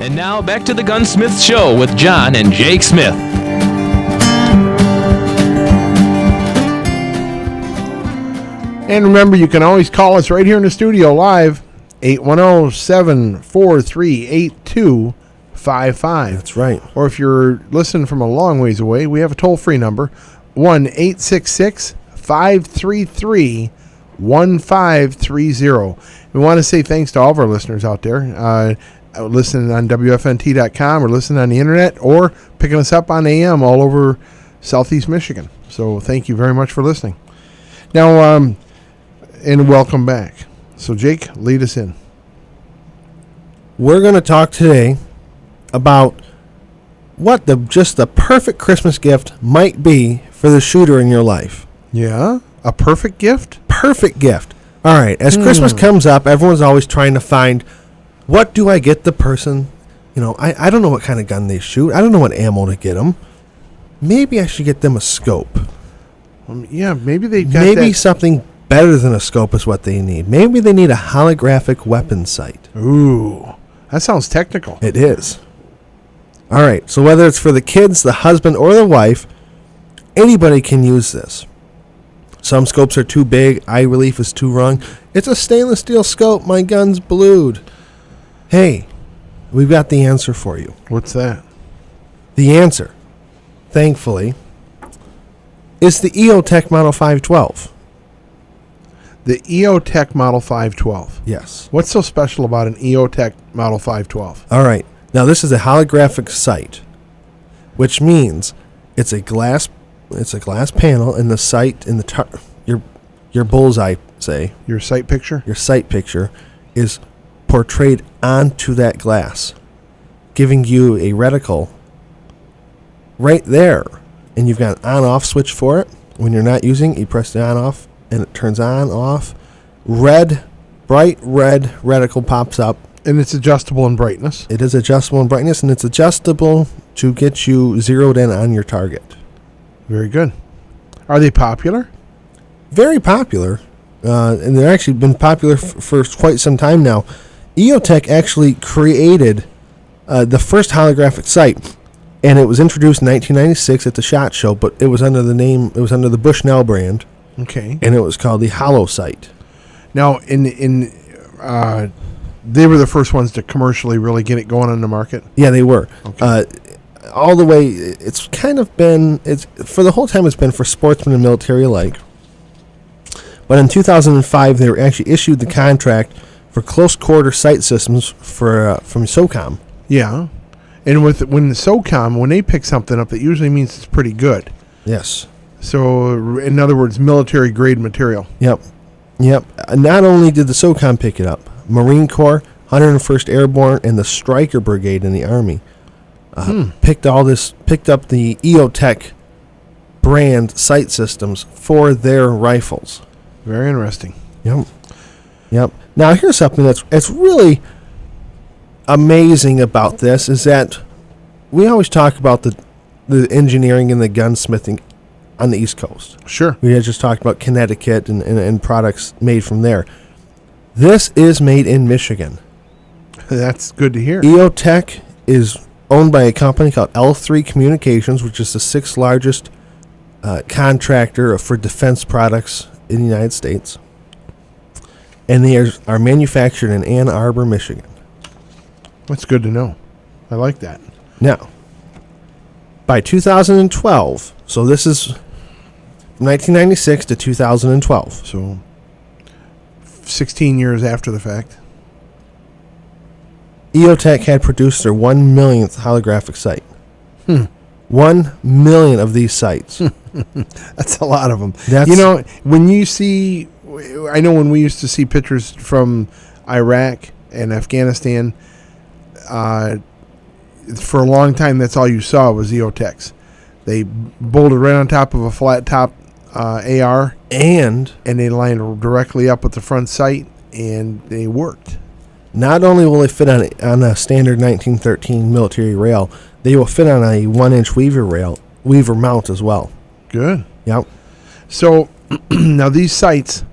And now back to the Gunsmith Show with John and Jake Smith. And remember, you can always call us right here in the studio live, 810-743-8255. That's right. Or if you're listening from a long ways away, we have a toll-free number, 1-866-533-1530. We want to say thanks to all of our listeners out there, listening on WFNT.com or listening on the internet or picking us up on AM all over Southeast Michigan. So thank you very much for listening. Now, and welcome back. So, Jake, lead us in. We're going to talk today about what the perfect Christmas gift might be for the shooter in your life. Yeah? A perfect gift? Perfect gift. All right. As Christmas comes up, everyone's always trying to find, what do I get the person? You know, I don't know what kind of gun they shoot. I don't know what ammo to get them. Maybe I should get them a scope. Yeah, maybe they've got Maybe something better than a scope is what they need. Maybe they need a holographic weapon sight. Ooh, that sounds technical. It is. All right, so whether it's for the kids, the husband, or the wife, anybody can use this. Some scopes are too big, eye relief is too wrong. It's a stainless steel scope, my gun's blued. Hey, we've got the answer for you. What's that? The answer, thankfully, is the EOTech Model 512. The EOTech Model 512. Yes. What's so special about an EOTech Model 512? All right. Now this is a holographic sight, which means it's a glass panel, and the sight in the your bullseye, say your sight picture. Your sight picture is portrayed onto that glass, giving you a reticle right there, and you've got an on-off switch for it. When you're not using it, you press the on-off, and it turns on, off. Bright red reticle pops up. And it's adjustable in brightness. It is adjustable in brightness, and it's adjustable to get you zeroed in on your target. Very good. Are they popular? Very popular. And they've actually been popular for quite some time now. EOTech actually created the first holographic sight, and it was introduced in 1996 at the SHOT Show, but it was under the Bushnell brand. Okay. And it was called the Holo Sight. Now, they were the first ones to commercially really get it going on the market? Yeah, they were. Okay. All the way, it's kind of been, for the whole time it's been for sportsmen and military alike. But in 2005, they were actually issued the contract for close quarter sight systems from SOCOM. Yeah. And when SOCOM, when they pick something up, it usually means it's pretty good. Yes. So, in other words, military grade material. Yep. Not only did the SOCOM pick it up, Marine Corps, 101st Airborne, and the Stryker Brigade in the Army picked up the EOTech brand sight systems for their rifles. Very interesting. Yep. Now here's something that's really amazing about this is that we always talk about the engineering and the gunsmithing on the East Coast. Sure. We had just talked about Connecticut and products made from there. This is made in Michigan. That's good to hear. EOTech is owned by a company called L3 Communications, which is the sixth largest contractor for defense products in the United States. And they are manufactured in Ann Arbor, Michigan. That's good to know. I like that. Now, by 2012, so this is from 1996 to 2012. So 16 years after the fact. EOTech had produced their 1 millionth holographic sight. 1 million of these sights. That's a lot of them. When you see, I know when we used to see pictures from Iraq and Afghanistan, for a long time, that's all you saw was EOTechs. They bolted right on top of a flat top AR, and they lined directly up with the front sight, and they worked. Not only will they fit on a standard 1913 military rail, they will fit on a 1-inch Weaver mount as well. Good. Yep. So now these sights,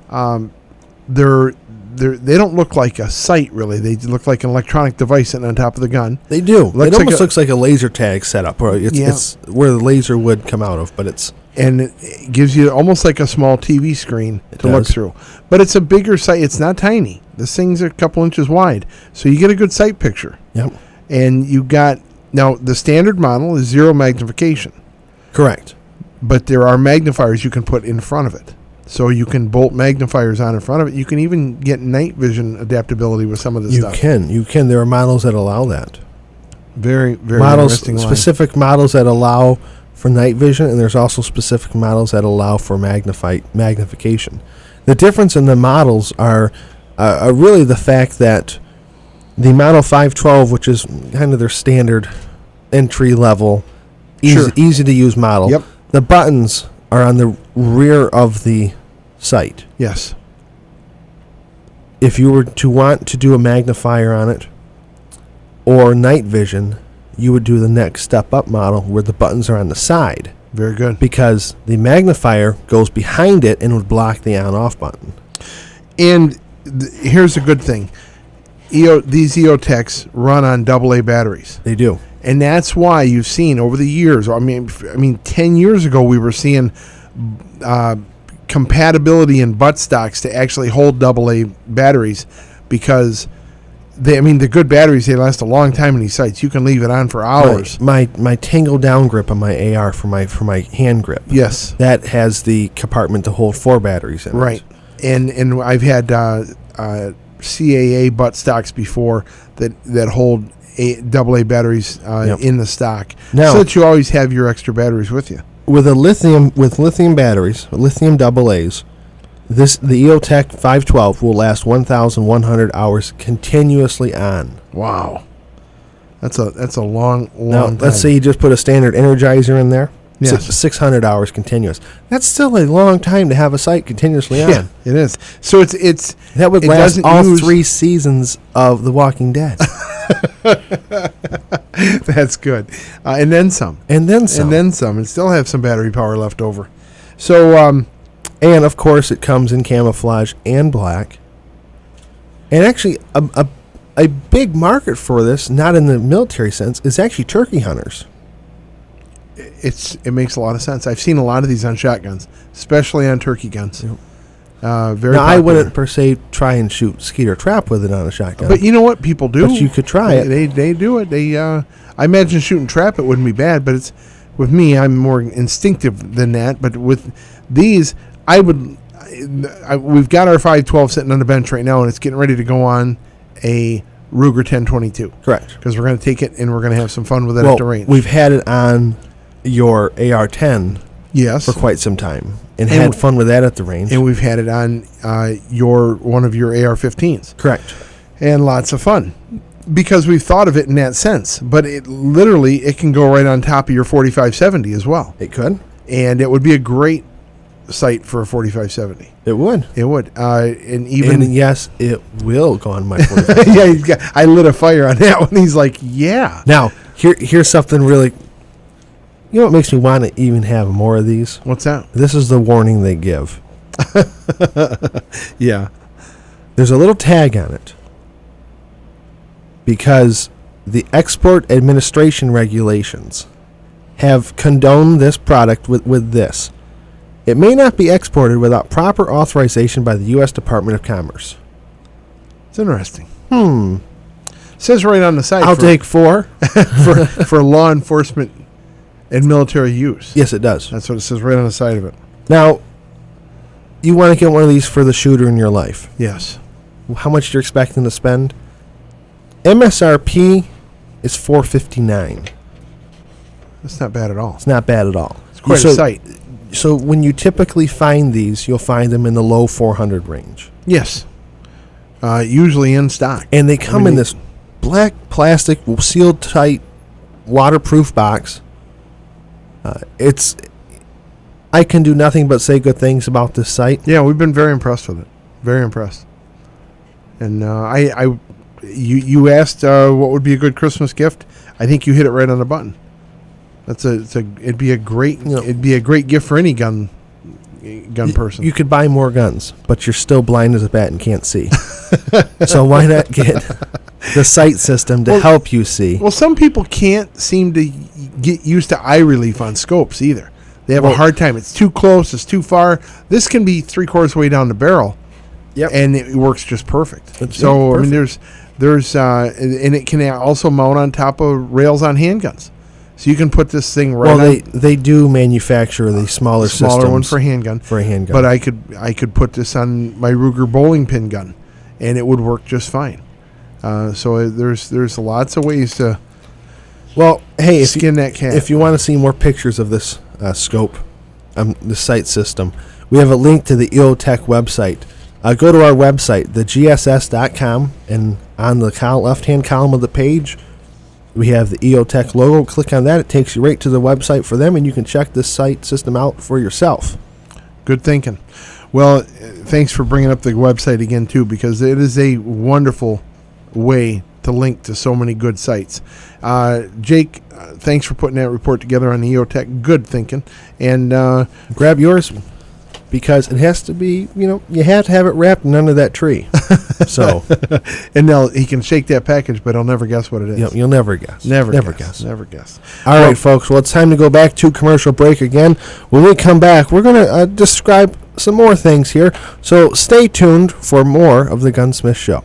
they're they don't look like a sight really. They look like an electronic device sitting on top of the gun. They do. Looks It almost like looks like a laser tag setup, or it's where the laser would come out of, but it's and it gives you almost like a small TV screen to look through. But it's a bigger sight. It's not tiny. This thing's a couple inches wide, so you get a good sight picture. Yep. And you got now the standard model is 0 magnification. Correct. But there are magnifiers you can put in front of it. So you can bolt magnifiers on in front of it. You can even get night vision adaptability with some of this stuff. You can. There are models that allow that. Very, very models, interesting line. specific models that allow for night vision, and there's also specific models that allow for magnification. The difference in the models are really the fact that the Model 512, which is kind of their standard entry level, easy to use model. Yep. The buttons are on the rear of the sight. Yes. If you were to want to do a magnifier on it or night vision, you would do the next step up model where the buttons are on the side. Very good. Because the magnifier goes behind it and would block the on-off button. And here's a good thing. These EOTechs run on AA batteries. They do. And that's why you've seen over the years, I mean 10 years ago we were seeing compatibility in buttstocks to actually hold AA batteries because the good batteries, they last a long time in these sites. You can leave it on for hours. My Tango down grip on my AR for my hand grip. Yes. That has the compartment to hold 4 batteries in it. Right. And I've had CAA buttstocks before that hold AA batteries in the stock, now, so that you always have your extra batteries with you. With lithium batteries, lithium AA's, the EOTech 512 will last 1,100 hours continuously on. Wow, that's a long Now, time. let's say you just put a standard Energizer in there. Yes. 600 hours continuous. That's still a long time to have a site continuously on. Yeah, it is. So it's that would it last doesn't all use 3 seasons of The Walking Dead. That's good, and then some, and then some, and still have some battery power left over. So, and of course, it comes in camouflage and black. And actually, a big market for this, not in the military sense, is actually turkey hunters. It makes a lot of sense. I've seen a lot of these on shotguns, especially on turkey guns. Yep. Very now, popular. I wouldn't per se try and shoot skeet or trap with it on a shotgun. But you know what people do? But you could try it. They do it. I imagine shooting trap it wouldn't be bad, but it's with me. I'm more instinctive than that. But with these, we've got our 512 sitting on the bench right now, and it's getting ready to go on a Ruger 1022. Correct. Because we're going to take it and we're going to have some fun with it at the range. We've had it on your AR-10 for quite some time and had fun with that at the range. And we've had it on one of your AR-15s. Correct. And lots of fun because we've thought of it in that sense. But it can go right on top of your 4570 as well. It could. And it would be a great sight for a 4570. It would. It would. And yes, it will go on my 45. Yeah, I lit a fire on that one. He's like, yeah. Now, here's something really... You know what makes me want to even have more of these? What's that? This is the warning they give. Yeah. There's a little tag on it. Because the Export Administration Regulations have condoned this product with this. It may not be exported without proper authorization by the U.S. Department of Commerce. It's interesting. It says right on the side. I'll take 4. for law enforcement and military use. Yes, it does. That's what it says right on the side of it. Now, you want to get one of these for the shooter in your life. Yes. How much you're expecting to spend? MSRP is $459. That's not bad at all. It's not bad at all. It's quite a sight. So when you typically find these, you'll find them in the low 400 range. Yes. Usually in stock. And they come in this black plastic, sealed tight, waterproof box. I can do nothing but say good things about this site. Yeah, we've been very impressed with it. Very impressed. And you asked what would be a good Christmas gift. I think you hit it right on the button. It'd be a great gift for any gun gun person. You could buy more guns, but you're still blind as a bat and can't see. So why not get the sight system to help you see? Well, some people can't seem to get used to eye relief on scopes either. They have a hard time. It's too close. It's too far. This can be 3/4 way down the barrel. Yep. And it works just perfect. Perfect. I mean, there's and it can also mount on top of rails on handguns. So you can put this thing right. Well, they do manufacture the smaller systems one for a handgun. But I could put this on my Ruger bowling pin gun, and it would work just fine. So there's lots of ways to. Well, hey, skin that cat. If you want to see more pictures of this scope, the sight system, we have a link to the EOTech website. Go to our website, thegss.com, and on the left-hand column of the page, we have the EOTech logo. Click on that. It takes you right to the website for them, and you can check this sight system out for yourself. Good thinking. Well, thanks for bringing up the website again, too, because it is a wonderful way to link to so many good sites. Jake, thanks for putting that report together on the EOTech. Good thinking. And grab yours, because it has to be, you have to have it wrapped under that tree. So, and he can shake that package, but he'll never guess what it is. You'll never guess. Never guess. Never guess. All right, folks. Well, it's time to go back to commercial break again. When we come back, we're going to describe some more things here. So stay tuned for more of the Gunsmith Show.